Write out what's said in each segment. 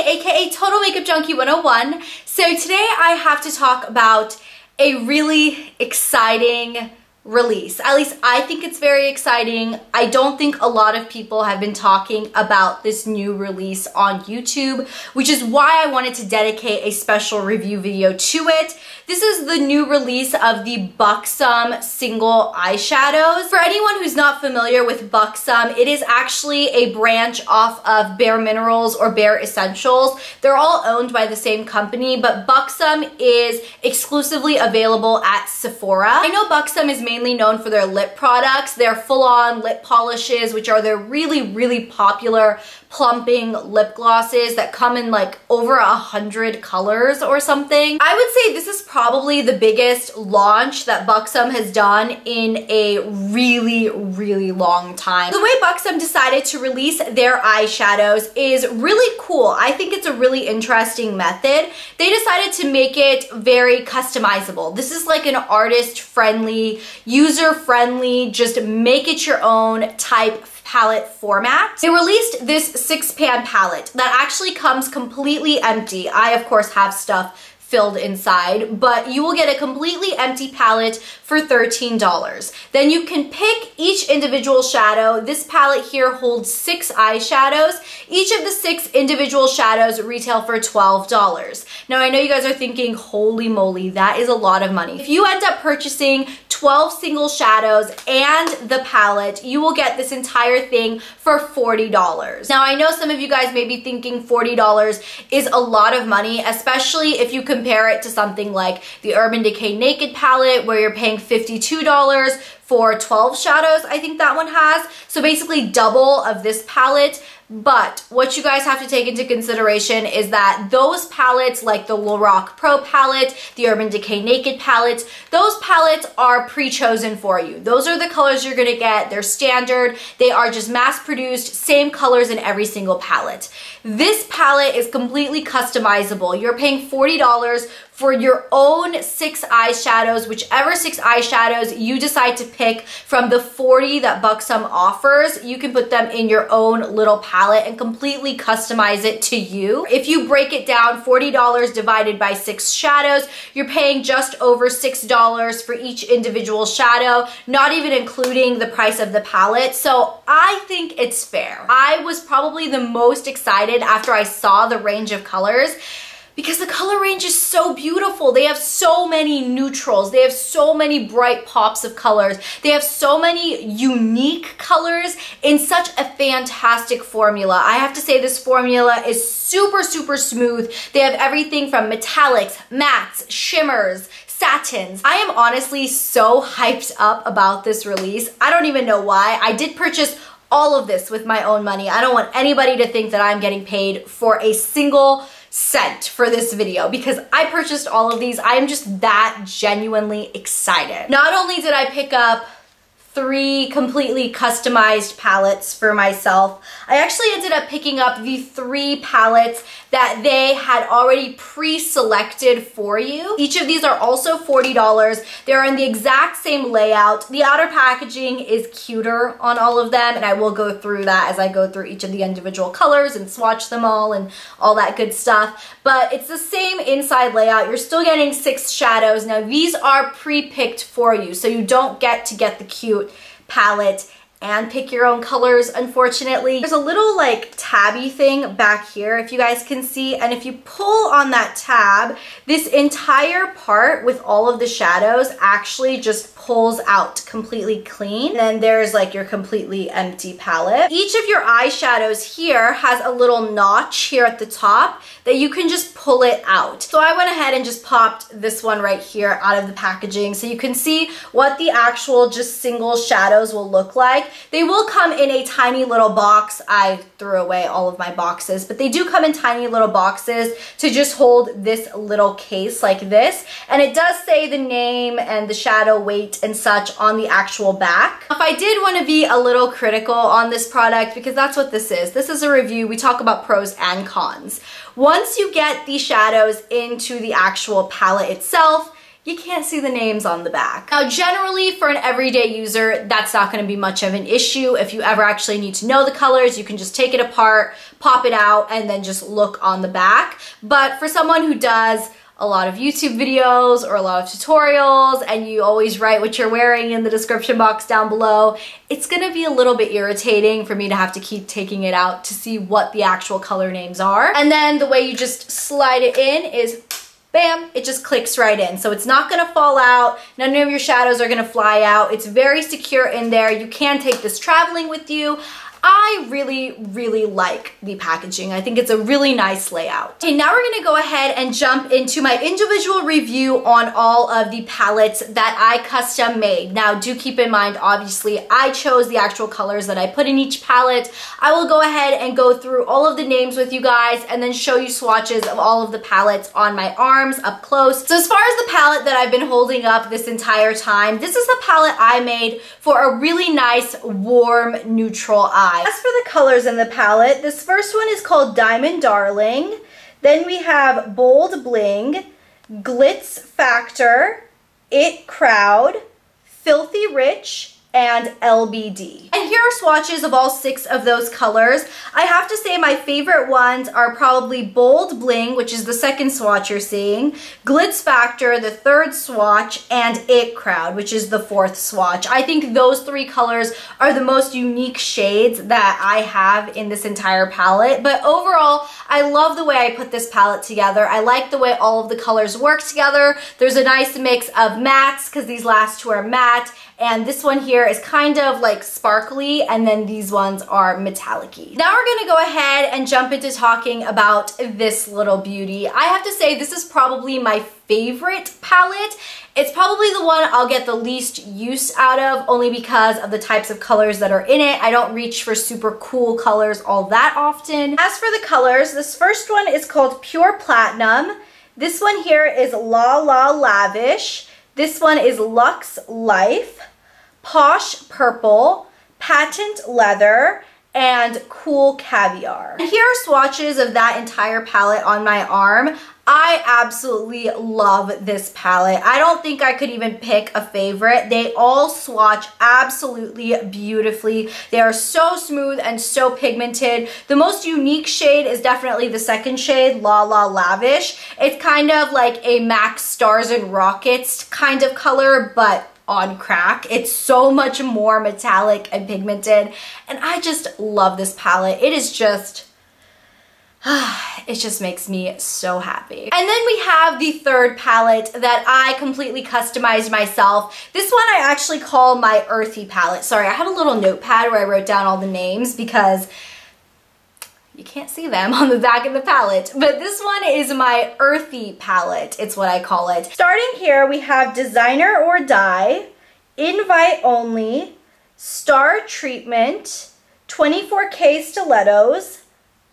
aka Total Makeup Junkie 101. So today I have to talk about a really exciting release. At least I think it's very exciting. I don't think a lot of people have been talking about this new release on YouTube, which is why I wanted to dedicate a special review video to it. This is the new release of the Buxom single eyeshadows. For anyone who's not familiar with Buxom, it is actually a branch off of Bare Minerals or Bare Essentials. They're all owned by the same company, but Buxom is exclusively available at Sephora. I know Buxom is mainly known for their lip products, their full-on lip polishes, which are their really popular plumping lip glosses that come in like over 100 colors or something. I would say this is probably the biggest launch that Buxom has done in a really long time. The way Buxom decided to release their eyeshadows is really cool. I think it's a really interesting method. They decided to make it very customizable. This is like an artist-friendly, user-friendly, just make it your own type palette format. They released this 6-pan palette that actually comes completely empty. I, of course, have stuff filled inside, but you will get a completely empty palette for $13. Then you can pick each individual shadow. This palette here holds 6 eyeshadows. Each of the 6 individual shadows retail for $12. Now I know you guys are thinking, holy moly, that is a lot of money. If you end up purchasing 12 single shadows and the palette, you will get this entire thing for $40. Now I know some of you guys may be thinking $40 is a lot of money, especially if you compare it to something like the Urban Decay Naked palette where you're paying $52 for 12 shadows, I think that one has. So basically double of this palette. But what you guys have to take into consideration is that those palettes, like the Lorac Pro palette, the Urban Decay Naked palette, those palettes are pre-chosen for you. Those are the colors you're gonna get. They're standard. They are just mass-produced, same colors in every single palette. This palette is completely customizable. You're paying $40 for your own 6 eyeshadows, whichever 6 eyeshadows you decide to pick from the 40 that Buxom offers. You can put them in your own little palette and completely customize it to you. If you break it down, $40 divided by 6 shadows, you're paying just over $6 for each individual shadow, not even including the price of the palette. So I think it's fair. I was probably the most excited after I saw the range of colors, because the color range is so beautiful. They have so many neutrals. They have so many bright pops of colors. They have so many unique colors in such a fantastic formula. I have to say this formula is super smooth. They have everything from metallics, mattes, shimmers, satins. I am honestly so hyped up about this release. I don't even know why. I did purchase all of this with my own money. I don't want anybody to think that I'm getting paid for a single cent for this video because I purchased all of these. I am just that genuinely excited. Not only did I pick up 3 completely customized palettes for myself, I actually ended up picking up the 3 palettes that they had already pre-selected for you. Each of these are also $40. They're in the exact same layout. The outer packaging is cuter on all of them, and I will go through that as I go through each of the individual colors and swatch them all and all that good stuff. But it's the same inside layout. You're still getting 6 shadows. Now these are pre-picked for you, so you don't get to get the cute palette and pick your own colors, unfortunately. There's a little like tabby thing back here, if you guys can see, and if you pull on that tab, this entire part with all of the shadows actually just pulls out completely clean. And then there's like your completely empty palette. Each of your eyeshadows here has a little notch here at the top that you can just pull it out. So I went ahead and just popped this one right here out of the packaging so you can see what the actual just single shadows will look like. They will come in a tiny little box. I threw away all of my boxes, but they do come in tiny little boxes to just hold this little case like this. And it does say the name and the shadow weight and such on the actual back. If I did want to be a little critical on this product, because that's what this is a review. We talk about pros and cons. Once you get the shadows into the actual palette itself, you can't see the names on the back. Now, generally for an everyday user, that's not gonna be much of an issue. If you ever actually need to know the colors, you can just take it apart, pop it out, and then just look on the back. But for someone who does a lot of YouTube videos or a lot of tutorials and you always write what you're wearing in the description box down below, it's gonna be a little bit irritating for me to have to keep taking it out to see what the actual color names are. And then the way you just slide it in is bam, it just clicks right in. So it's not gonna fall out, none of your shadows are gonna fly out. It's very secure in there. You can take this traveling with you. I really like the packaging. I think it's a really nice layout. Okay, now we're gonna go ahead and jump into my individual review on all of the palettes that I custom made. Now, do keep in mind, obviously, I chose the actual colors that I put in each palette. I will go ahead and go through all of the names with you guys and then show you swatches of all of the palettes on my arms up close. So as far as the palette that I've been holding up this entire time, this is the palette I made for a really nice, warm, neutral eye. As for the colors in the palette, this first one is called Diamond Darling. Then we have Bold Bling, Glitz Factor, It Crowd, Filthy Rich, and LBD. And here are swatches of all 6 of those colors. I have to say my favorite ones are probably Bold Bling, which is the second swatch you're seeing, Glitz Factor, the third swatch, and It Crowd, which is the 4th swatch. I think those 3 colors are the most unique shades that I have in this entire palette. But overall, I love the way I put this palette together. I like the way all of the colors work together. There's a nice mix of mattes, because these last 2 are matte, and this one here is kind of like sparkly, and then these ones are metallic-y. Now we're gonna go ahead and jump into talking about this little beauty. I have to say this is probably my favorite palette. It's probably the one I'll get the least use out of, only because of the types of colors that are in it. I don't reach for super cool colors all that often. As for the colors, this first one is called Pure Platinum. This one here is La-La-Lavish. This one is Luxe Life, Posh Purple, Patent Leather, and Cool Caviar. And here are swatches of that entire palette on my arm. I absolutely love this palette. I don't think I could even pick a favorite. They all swatch absolutely beautifully. They are so smooth and so pigmented. The most unique shade is definitely the second shade, La-La-Lavish. It's kind of like a MAC Stars and Rockets kind of color, but on crack. It's so much more metallic and pigmented, and I just love this palette. It is just, it just makes me so happy. And then we have the third palette that I completely customized myself. This one I actually call my Earthy palette. Sorry, I have a little notepad where I wrote down all the names because you can't see them on the back of the palette, but this one is my Earthy palette. It's what I call it. Starting here, we have Designer or Die, Invite Only, Star Treatment, 24K Stilettos,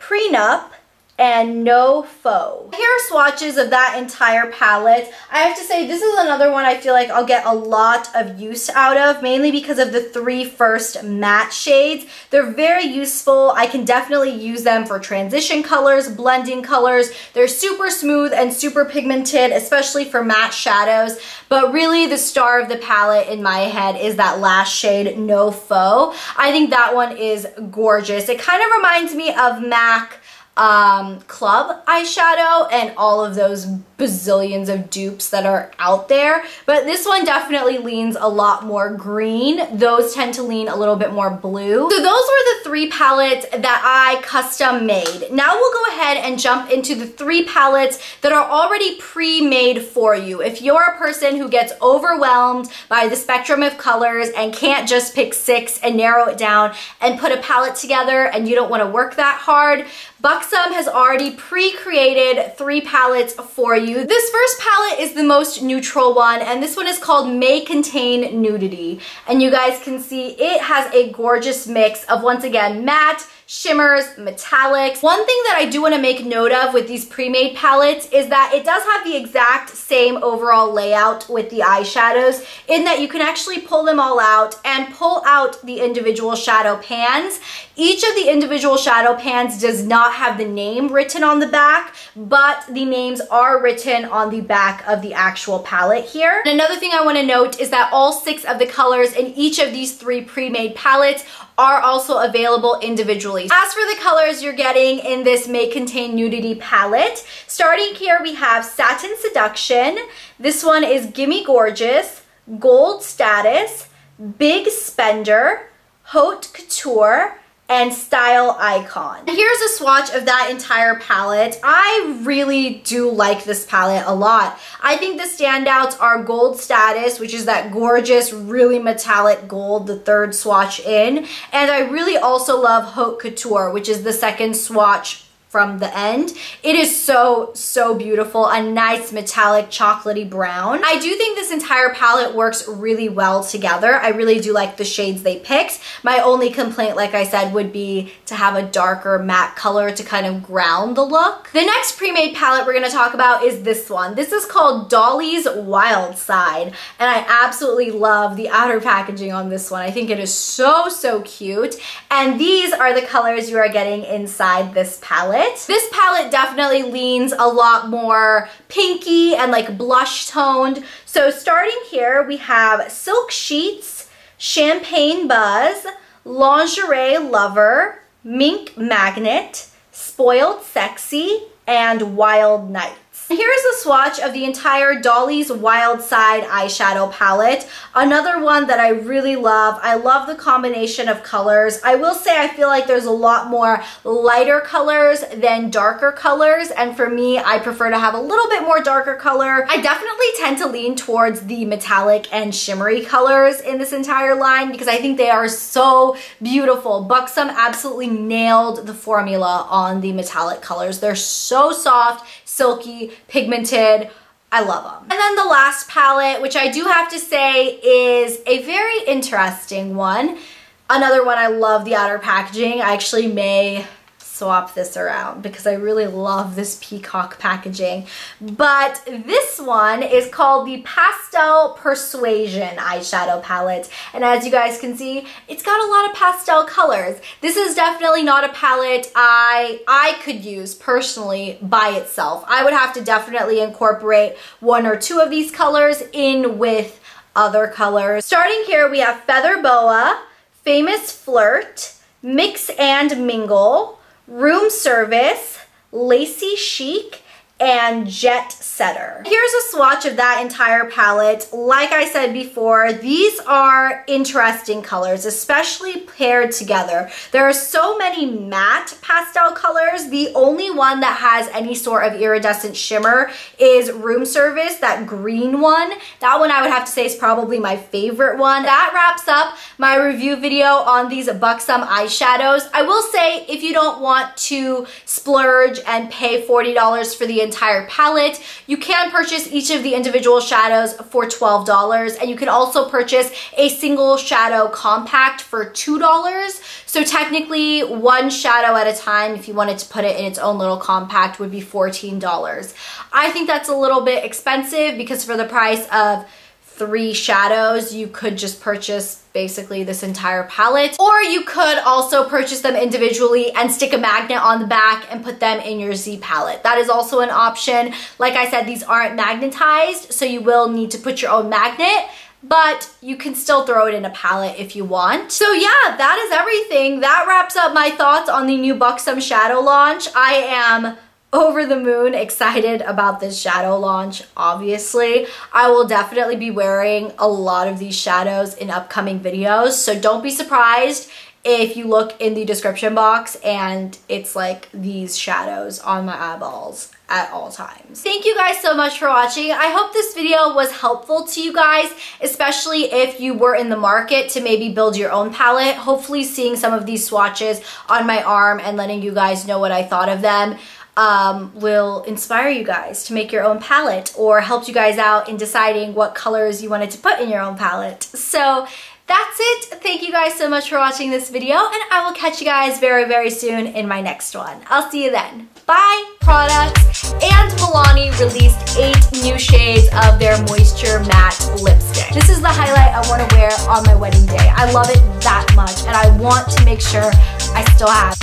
Prenup, and No Faux. Here are swatches of that entire palette. I have to say this is another one I feel like I'll get a lot of use out of, mainly because of the 3 first matte shades. They're very useful. I can definitely use them for transition colors, blending colors. They're super smooth and super pigmented, especially for matte shadows. But really the star of the palette in my head is that last shade, No Faux. I think that one is gorgeous. It kind of reminds me of MAC Club eyeshadow and all of those bazillions of dupes that are out there, but this one definitely leans a lot more green. Those tend to lean a little bit more blue. So those were the 3 palettes that I custom made. Now we'll go ahead and jump into the 3 palettes that are already pre-made for you. If you're a person who gets overwhelmed by the spectrum of colors and can't just pick 6 and narrow it down and put a palette together and you don't want to work that hard, Buxom has already pre-created 3 palettes for you. This first palette is the most neutral one, and this one is called May Contain Nudity. And you guys can see it has a gorgeous mix of, once again, matte, shimmers, metallics. One thing that I do want to make note of with these pre-made palettes is that it does have the exact same overall layout with the eyeshadows, in that you can actually pull them all out and pull out the individual shadow pans. Each of the individual shadow pans does not have the name written on the back, but the names are written on the back of the actual palette here. And another thing I want to note is that all 6 of the colors in each of these 3 pre-made palettes are also available individually. As for the colors you're getting in this May Contain Nudity palette, starting here we have Satin Seduction. This one is Gimme Gorgeous, Gold Status, Big Spender, Haute Couture, and Style Icon. Here's a swatch of that entire palette. I really do like this palette a lot. I think the standouts are Gold Status, which is that gorgeous, really metallic gold, the 3rd swatch in. And I really also love Haute Couture, which is the 2nd swatch from the end. It is so beautiful, a nice metallic chocolatey brown. I do think this entire palette works really well together. I really do like the shades they picked. My only complaint, like I said, would be to have a darker matte color to kind of ground the look. The next pre-made palette we're going to talk about is this one. This is called Dolly's Wild Side, and I absolutely love the outer packaging on this one. I think it is so cute, and these are the colors you are getting inside this palette. This palette definitely leans a lot more pinky and like blush toned. So starting here, we have Silk Sheets, Champagne Buzz, Lingerie Lover, Mink Magnet, Spoiled Sexy, and Wild Nights. Here's a swatch of the entire Dolly's Wild Side eyeshadow palette. Another one that I really love. I love the combination of colors. I will say I feel like there's a lot more lighter colors than darker colors, and for me, I prefer to have a little bit more darker color. I definitely tend to lean towards the metallic and shimmery colors in this entire line because I think they are so beautiful. Buxom absolutely nailed the formula on the metallic colors. They're so soft, silky, pigmented. I love them. And then the last palette, which I do have to say is a very interesting one. Another one, I love the outer packaging. I actually may swap this around because I really love this peacock packaging. But this one is called the Pastel Persuasion eyeshadow palette. And as you guys can see, it's got a lot of pastel colors. This is definitely not a palette I could use personally by itself. I would have to definitely incorporate 1 or 2 of these colors in with other colors. Starting here, we have Feather Boa, Famous Flirt, Mix and Mingle, Room Service, Lacy Chic, and Jet Setter. Here's a swatch of that entire palette. Like I said before, these are interesting colors, especially paired together. There are so many matte pastel colors. The only one that has any sort of iridescent shimmer is Room Service, that green one. That one I would have to say is probably my favorite one. That wraps up my review video on these Buxom eyeshadows. I will say, if you don't want to splurge and pay $40 for the entire palette, you can purchase each of the individual shadows for $12, and you can also purchase a single shadow compact for $2. So technically, 1 shadow at a time, if you wanted to put it in its own little compact, would be $14. I think that's a little bit expensive because for the price of 3 shadows, you could just purchase basically this entire palette, or you could also purchase them individually and stick a magnet on the back and put them in your Z palette. That is also an option. Like I said, these aren't magnetized, so you will need to put your own magnet, but you can still throw it in a palette if you want. So yeah, that is everything. That wraps up my thoughts on the new Buxom shadow launch. I am over the moon excited about this shadow launch, obviously. I will definitely be wearing a lot of these shadows in upcoming videos, so don't be surprised if you look in the description box and it's like these shadows on my eyeballs at all times. Thank you guys so much for watching. I hope this video was helpful to you guys, especially if you were in the market to maybe build your own palette. Hopefully seeing some of these swatches on my arm and letting you guys know what I thought of them will inspire you guys to make your own palette or help you guys out in deciding what colors you wanted to put in your own palette. So that's it. Thank you guys so much for watching this video, and I will catch you guys very, very soon in my next one. I'll see you then. Bye! Products and Milani released 8 new shades of their Moisture Matte Lipstick. This is the highlight I want to wear on my wedding day. I love it that much, and I want to make sure I still have